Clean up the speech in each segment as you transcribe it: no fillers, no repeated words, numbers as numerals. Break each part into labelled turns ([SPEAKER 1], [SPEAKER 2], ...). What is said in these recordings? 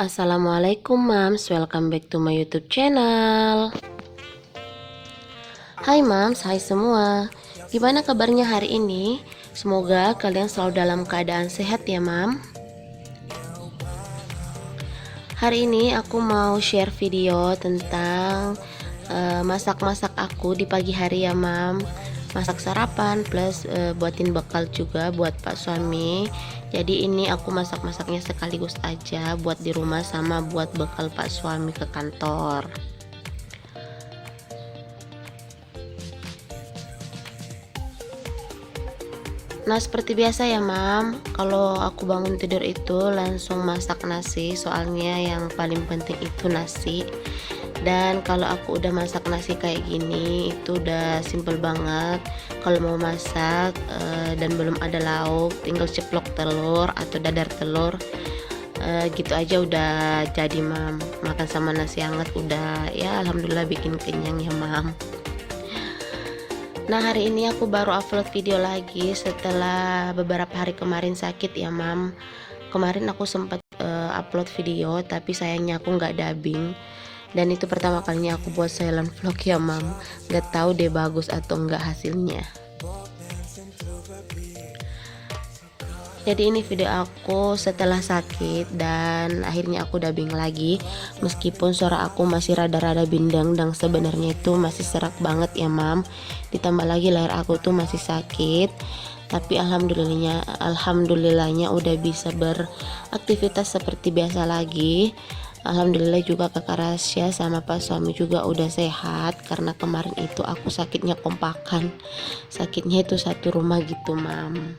[SPEAKER 1] Assalamualaikum Mams, welcome back to my YouTube channel. Hai Mams, hai semua. Gimana kabarnya hari ini? Semoga kalian selalu dalam keadaan sehat ya Mam. Hari ini aku mau share video tentang masak-masak aku di pagi hari ya Mam. Masak sarapan plus buatin bekal juga buat Pak suami. Jadi ini aku masak-masaknya sekaligus aja buat di rumah sama buat bekal Pak suami ke kantor. Nah seperti biasa ya Mam, kalau aku bangun tidur itu langsung masak nasi, soalnya yang paling penting itu nasi. Dan kalau aku udah masak nasi kayak gini itu udah simple banget. Kalau mau masak dan belum ada lauk, tinggal ceplok telur atau dadar telur, gitu aja udah jadi Mam. Makan sama nasi hangat udah, ya alhamdulillah bikin kenyang ya Mam. Nah hari ini aku baru upload video lagi setelah beberapa hari kemarin sakit ya Mam. Kemarin aku sempat upload video tapi sayangnya aku nggak dubbing. Dan itu pertama kalinya aku buat silent vlog ya Mam. Gak tahu deh bagus atau enggak hasilnya. Jadi ini video aku setelah sakit dan akhirnya aku dubbing lagi. Meskipun suara aku masih rada-rada bindeng dan sebenarnya itu masih serak banget ya Mam. Ditambah lagi leher aku tuh masih sakit. Tapi alhamdulillahnya udah bisa beraktivitas seperti biasa lagi. Alhamdulillah juga kakak Rasya sama Pak suami juga udah sehat. Karena kemarin itu aku sakitnya kompakan. Sakitnya itu satu rumah gitu Mam.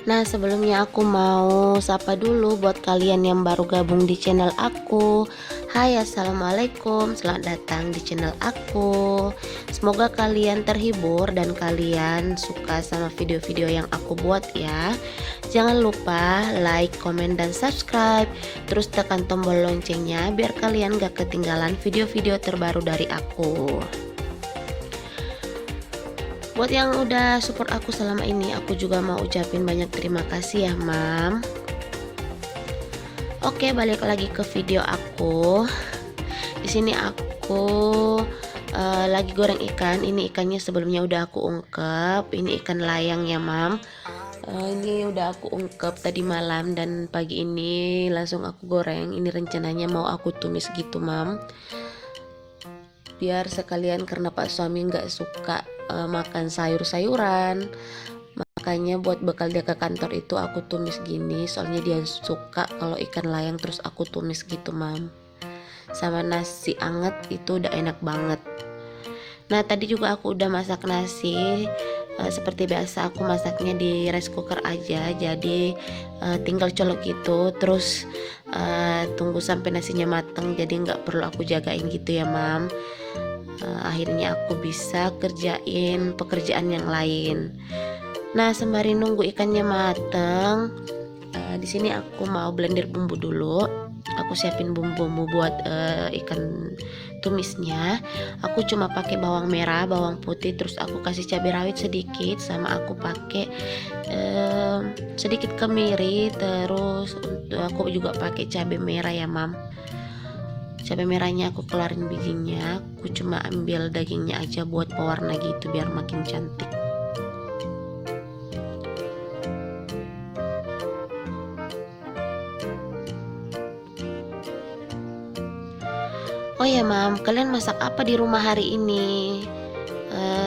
[SPEAKER 1] Nah sebelumnya aku mau sapa dulu buat kalian yang baru gabung di channel aku. Hai assalamualaikum, selamat datang di channel aku. Semoga kalian terhibur dan kalian suka sama video-video yang aku buat ya. Jangan lupa like, komen, dan subscribe. Terus tekan tombol loncengnya biar kalian gak ketinggalan video-video terbaru dari aku. Buat yang udah support aku selama ini, aku juga mau ucapin banyak terima kasih ya Mam. Oke, balik lagi ke video aku. Di sini aku lagi goreng ikan. Ini ikannya sebelumnya udah aku ungkep. Ini ikan layang ya Mam. Ini udah aku ungkep tadi malam dan pagi ini langsung aku goreng. Ini rencananya mau aku tumis gitu Mam. Biar sekalian karena Pak suami nggak suka makan sayur-sayuran, makanya buat bekal dia ke kantor itu aku tumis gini. Soalnya dia suka kalau ikan layang terus aku tumis gitu Mam. Sama nasi anget itu udah enak banget. Nah tadi juga aku udah masak nasi. Seperti biasa aku masaknya di rice cooker aja. Jadi tinggal colok gitu. Terus tunggu sampai nasinya mateng. Jadi nggak perlu aku jagain gitu ya Mam. Akhirnya aku bisa kerjain pekerjaan yang lain. Nah sembari nunggu ikannya mateng, di sini aku mau blender bumbu dulu. Aku siapin bumbu buat ikan tumisnya. Aku cuma pakai bawang merah, bawang putih, terus aku kasih cabai rawit sedikit, sama aku pakai sedikit kemiri, terus aku juga pakai cabai merah ya Mam. Cabai merahnya aku keluarin bijinya, aku cuma ambil dagingnya aja buat pewarna gitu biar makin cantik. Oh ya Mam, kalian masak apa di rumah hari ini?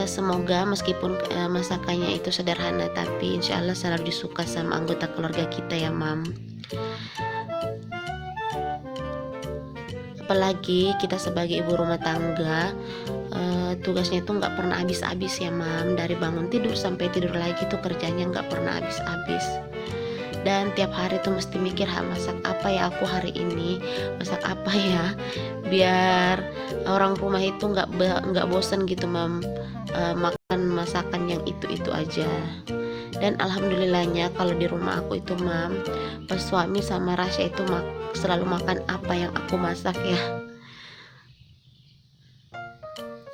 [SPEAKER 1] Semoga meskipun masakannya itu sederhana, tapi insya Allah selalu disuka sama anggota keluarga kita ya Mam. Apalagi kita sebagai ibu rumah tangga, tugasnya tuh nggak pernah habis-habis ya Mam. Dari bangun tidur sampai tidur lagi tuh kerjanya nggak pernah habis-habis. Dan tiap hari tuh mesti mikir masak apa ya aku hari ini, masak apa ya, biar orang rumah itu nggak bosen gitu Mam, makan masakan yang itu aja. Dan alhamdulillahnya kalau di rumah aku itu Mam, pas suami sama Rasya itu selalu makan apa yang aku masak ya.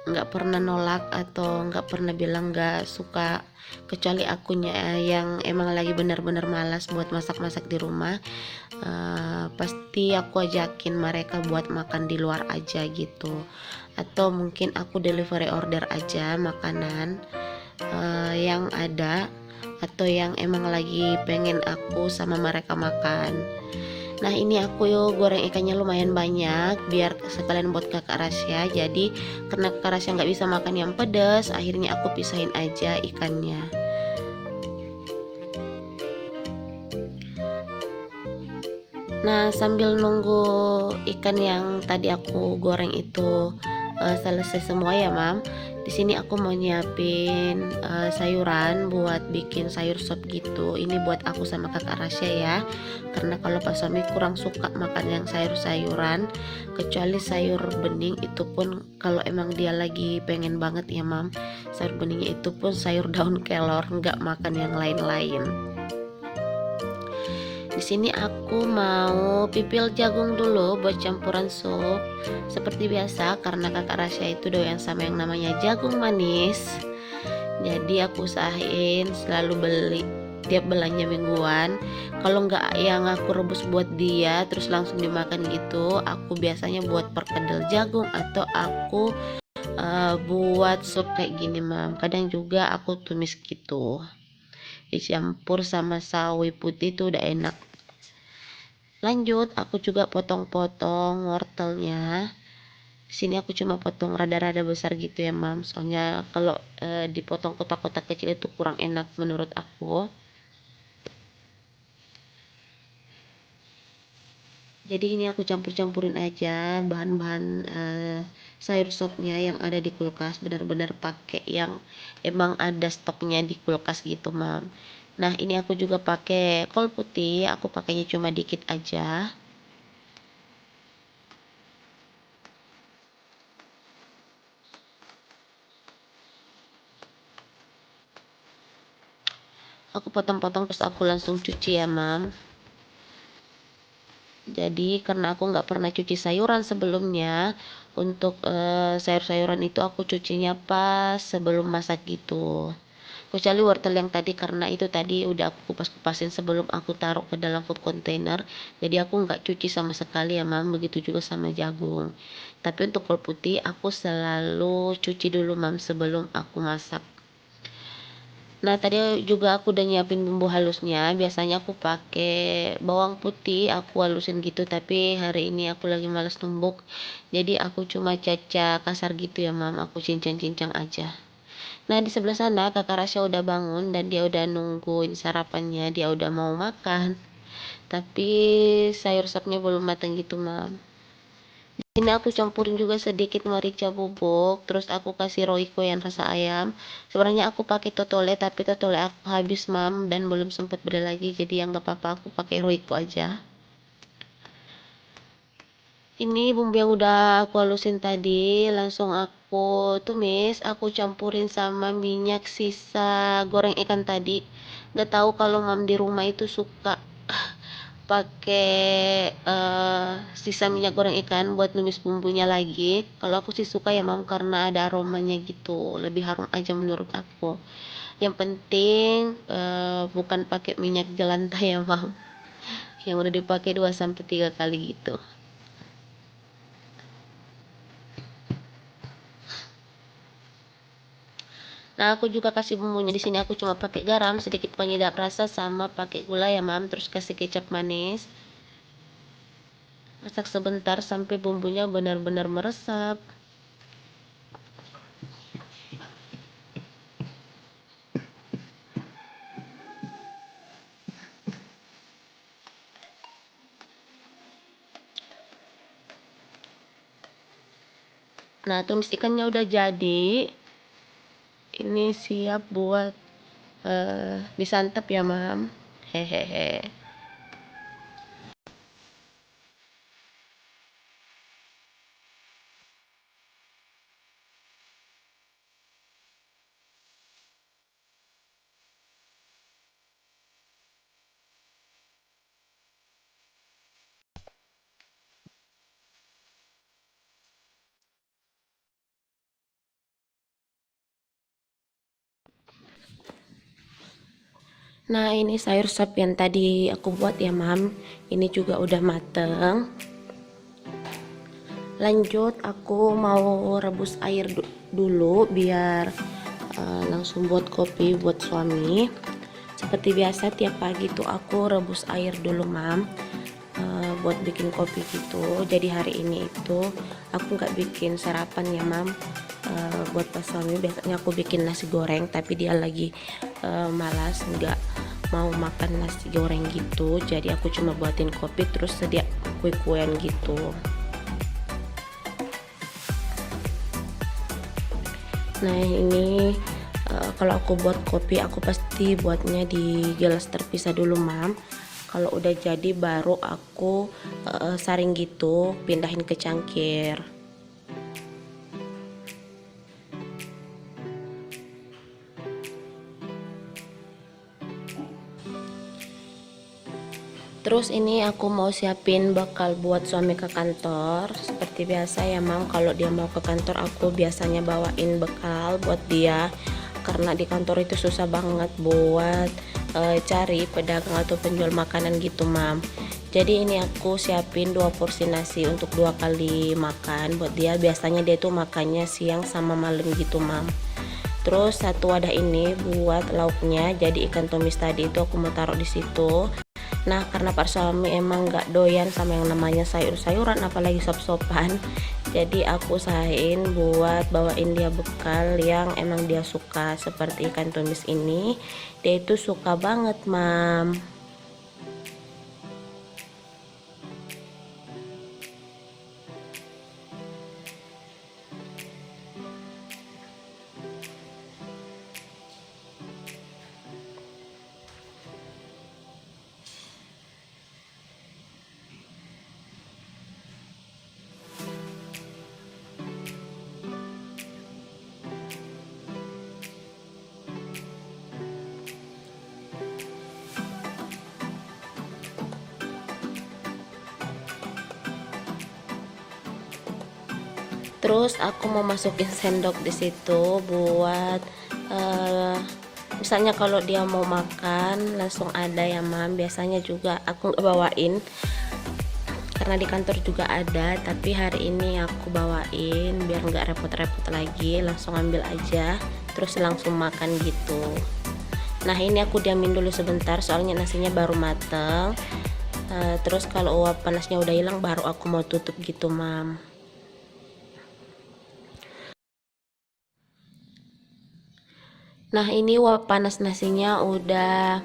[SPEAKER 1] nggak pernah nolak atau nggak pernah bilang nggak suka, kecuali akunya yang emang lagi benar-benar malas buat masak-masak di rumah. Pasti aku ajakin mereka buat makan di luar aja gitu, atau mungkin aku delivery order aja makanan yang ada atau yang emang lagi pengen aku sama mereka makan. Nah ini aku goreng ikannya lumayan banyak biar sekalian buat kakak Rasya. Jadi karena kakak Rasya nggak bisa makan yang pedas, akhirnya aku pisahin aja ikannya. Nah sambil nunggu ikan yang tadi aku goreng itu selesai semua ya mam, di sini aku mau nyiapin sayuran buat bikin sayur sop gitu. Ini buat aku sama kakak Rasya ya, karena kalau pas suami kurang suka makan yang sayur-sayuran, kecuali sayur bening, itu pun kalau emang dia lagi pengen banget ya mam. Sayur beningnya itu pun sayur daun kelor, nggak makan yang lain-lain. Di sini aku mau pipil jagung dulu buat campuran sup. Seperti biasa, karena kakak Rasya itu doyan sama yang namanya jagung manis. Jadi aku usahain selalu beli tiap belanja mingguan. Kalau nggak yang aku rebus buat dia terus langsung dimakan gitu, aku biasanya buat perkedel jagung atau aku buat sup kayak gini mam. Kadang juga aku tumis gitu, dicampur sama sawi putih tuh udah enak. Lanjut, aku juga potong-potong wortelnya. Di sini aku cuma potong rada-rada besar gitu ya, Mam. Soalnya kalau dipotong kotak-kotak kecil itu kurang enak menurut aku. Jadi ini aku campur-campurin aja bahan-bahan sayur sopnya yang ada di kulkas. Benar-benar pakai yang emang ada stoknya di kulkas gitu, Mam. Nah, ini aku juga pakai kol putih. Aku pakainya cuma dikit aja. Aku potong-potong terus aku langsung cuci ya, Mam. Jadi karena aku nggak pernah cuci sayuran sebelumnya, untuk sayur-sayuran itu aku cucinya pas sebelum masak gitu. Kecuali wortel yang tadi, karena itu tadi udah aku kupas-kupasin sebelum aku taruh ke dalam food container. Jadi aku nggak cuci sama sekali ya mam, begitu juga sama jagung. Tapi untuk kol putih aku selalu cuci dulu mam sebelum aku masak. Nah, tadi juga aku udah nyiapin bumbu halusnya. Biasanya aku pakai bawang putih, aku halusin gitu, tapi hari ini aku lagi males tumbuk. Jadi aku cuma caca kasar gitu ya, Mam. Aku cincang-cincang aja. Nah, di sebelah sana Kakak Rasya udah bangun dan dia udah nungguin sarapannya, dia udah mau makan. Tapi sayur sopnya belum matang gitu, Mam. Ini aku campurin juga sedikit merica bubuk, terus aku kasih roiko yang rasa ayam. Sebenarnya aku pakai totole, tapi totole aku habis mam dan belum sempat beli lagi, jadi yang gak apa-apa aku pakai roiko aja. Ini bumbu yang udah aku halusin tadi, langsung aku tumis, aku campurin sama minyak sisa goreng ikan tadi. Gak tahu kalau mam di rumah itu suka pakai sisa minyak goreng ikan buat numis bumbunya lagi. Kalau aku sih suka ya mam, karena ada aromanya gitu, lebih harum aja menurut aku. Yang penting bukan pakai minyak jelantah ya mam, yang udah dipakai 2 sampai 3 kali gitu. Nah, aku juga kasih bumbunya di sini, aku cuma pakai garam, sedikit penyedap rasa, sama pakai gula ya mam, terus kasih kecap manis. Masak sebentar sampai bumbunya benar-benar meresap. Nah, tumis ikannya udah jadi. Ini siap buat disantap ya, Mam. Hehehe. Nah, ini sayur sop yang tadi aku buat ya mam, ini juga udah mateng. Lanjut, aku mau rebus air dulu biar langsung buat kopi buat suami. Seperti biasa tiap pagi tuh aku rebus air dulu mam, buat bikin kopi gitu. Jadi hari ini itu aku nggak bikin sarapan ya mam. Buat pas suami biasanya aku bikin nasi goreng, tapi dia lagi malas nggak mau makan nasi goreng gitu, jadi aku cuma buatin kopi terus sedia kue-kuean gitu. Nah ini kalau aku buat kopi aku pasti buatnya di gelas terpisah dulu mam. Kalau udah jadi baru aku saring gitu, pindahin ke cangkir. Terus ini aku mau siapin bekal buat suami ke kantor. Seperti biasa ya mam, kalau dia mau ke kantor aku biasanya bawain bekal buat dia, karena di kantor itu susah banget buat cari pedagang atau penjual makanan gitu mam. Jadi ini aku siapin 2 porsi nasi untuk 2 kali makan buat dia. Biasanya dia tuh makannya siang sama malam gitu mam. Terus satu wadah ini buat lauknya, jadi ikan tumis tadi itu aku mau taruh di situ. Nah, karena Pak suami emang nggak doyan sama yang namanya sayur-sayuran, apalagi sop-sopan, jadi aku usahain buat bawain dia bekal yang emang dia suka, seperti ikan tumis ini. Dia itu suka banget, mam. Terus aku mau masukin sendok di situ buat misalnya kalau dia mau makan langsung ada ya mam. Biasanya juga aku nggak bawain karena di kantor juga ada, tapi hari ini aku bawain biar nggak repot-repot lagi, langsung ambil aja terus langsung makan gitu. Nah ini aku diamin dulu sebentar soalnya nasinya baru mateng. Terus kalau uap panasnya udah hilang baru aku mau tutup gitu mam. Nah ini uap panas nasinya udah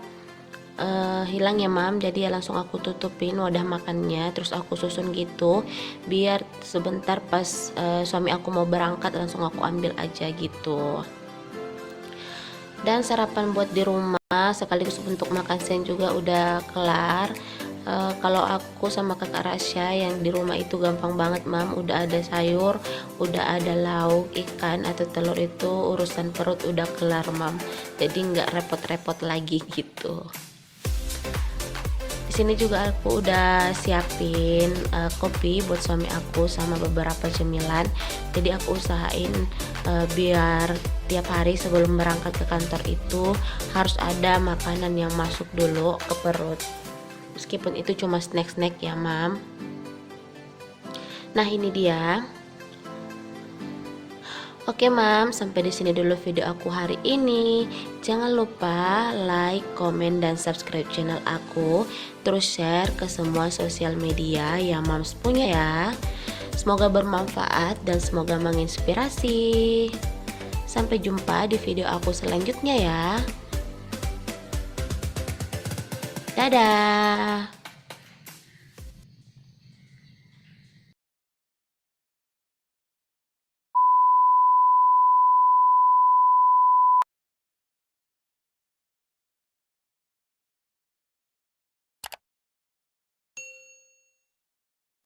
[SPEAKER 1] hilang ya mam, jadi ya langsung aku tutupin wadah makannya, terus aku susun gitu biar sebentar pas suami aku mau berangkat langsung aku ambil aja gitu. Dan sarapan buat di rumah sekaligus untuk makan siang juga udah kelar. Kalau aku sama kakak Rasya yang di rumah itu gampang banget mam, udah ada sayur, udah ada lauk, ikan atau telur, itu urusan perut udah kelar mam, jadi nggak repot-repot lagi gitu. Di sini juga aku udah siapin kopi buat suami aku sama beberapa cemilan, jadi aku usahain biar tiap hari sebelum berangkat ke kantor itu harus ada makanan yang masuk dulu ke perut, meskipun itu cuma snack-snack ya mam. Nah ini dia. Oke mam, sampai di sini dulu video aku hari ini. Jangan lupa like, komen, dan subscribe channel aku. Terus share ke semua sosial media yang mams punya ya. Semoga bermanfaat dan semoga menginspirasi. Sampai jumpa di video aku selanjutnya ya. Dadah.